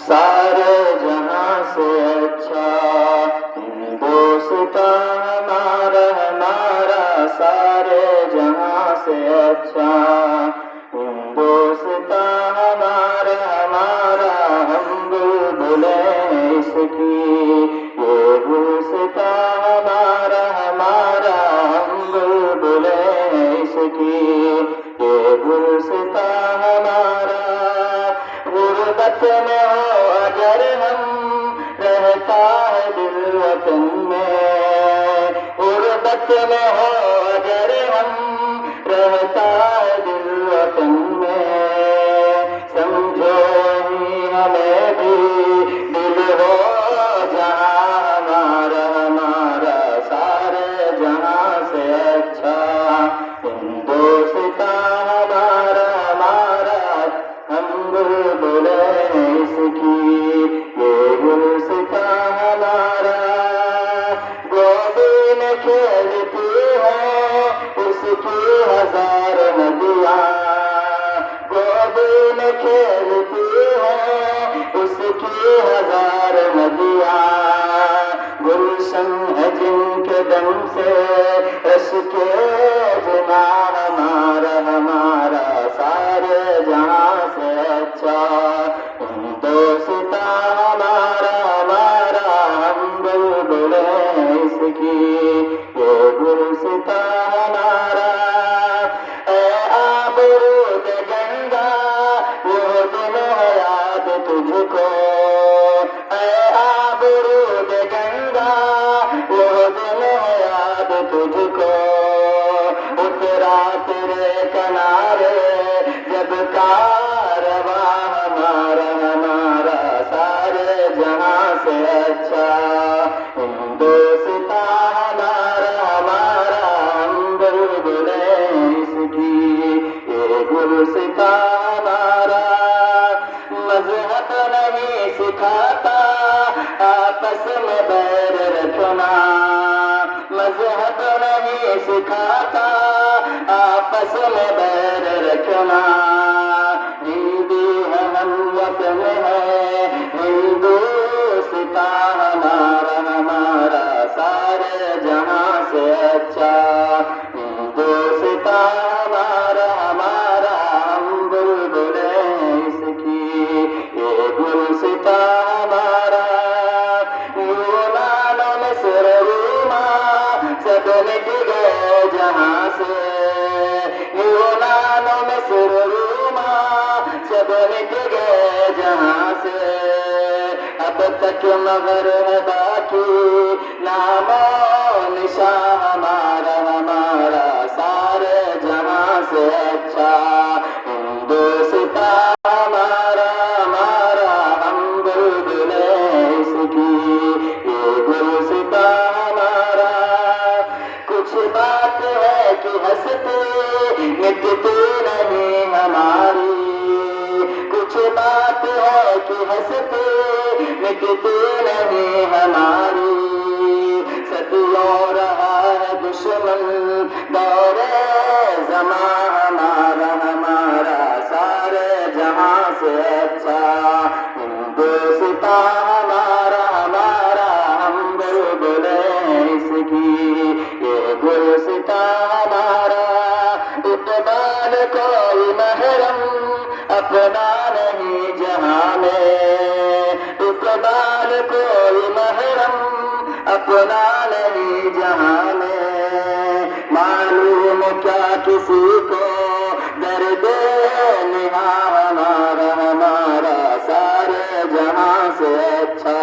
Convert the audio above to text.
सारे जहां से अच्छा हिंदुस्तान हमारा हमारा, सारे जहां से अच्छा हिंदुस्तान हमारा हमारा। हम बुलबुले इसकी ये गुलसितां हमारा हमारा, हम बुलबुले इसकी ये गुलसितां हमारा। गुर्बत में हो अगर हम, रहता है दिल वतन में। गुर्बत में हो अगर हम, रहता है दिल वतन में। समझो ही हमें भी दिल हो जहां हमारा हमारा, सारे जहां से अच्छा हिंदुस्तान हमारा हमारा। हम बुलबुले इसकी ये गुलसितां हमारा। गोदी में खेलती है उसकी हजार नदियां, गोदी में खेलती है उसकी हजार नदियां। गुलशन है जिनके दम से रस के जुमा हमारा हमारा, सारे जहां से अच्छा हिंदुस्तान हमारा हमारा। हम बुलबुले इसकी ये गुलसितां हमारा। ऐ आबरूद गंगा वो दिन है याद तुझको, ऐ आबरूद गंगा वो दिन है याद तुझको। उतरा तेरे किनारे जब कारवां हमारा हमारा, सारे जहां से अच्छा हिंदुस्तान हमारा हमारा। हम बुलबुले इसकी ये गुलसितां हमारा। मजहब नहीं सिखाता आपस में बैर रखना, मजहब नहीं सिखाता आपस में बैर रखना। हिंदू है हम वतन है हिंदुस्तान हमारा हमारा, सारे जहां से अच्छा हिंदुस्तान हमारा हमारा। हम बुलबुले इसकी ये गुलसितां हमारा। यूनान मिस्र रूमा सब मिट गए जहां से, यूनान मिस्र रूमा सब मिट गए जहां से। अब तक मगर है बाकी नामो निशान हमारा हमारा, सारे जहां से अच्छा हिंदुस्तान हमारा हमारा। हम बुलबुले इसकी ये गुलसितां हमारा। कुछ बात है कि हंसते मिटती नहीं हमारी, कुछ बात है कि हंसते मिटती नहीं हमारी। सदियों रहा है दुश्मन दौरे ज़मां हमारा हमारा, सारे जहां से अच्छा हिंदुस्तान हमारा हमारा। हम बुलबुले इसकी ये गुलसितां हमारा। इक़बाल कोई महरम अपना नहीं जहां में, इक़बाल कोई महरम अपना नहीं जहां में। मालूम क्या किसी को दर्द निहा हमारा हमारा, सारे जहां से अच्छा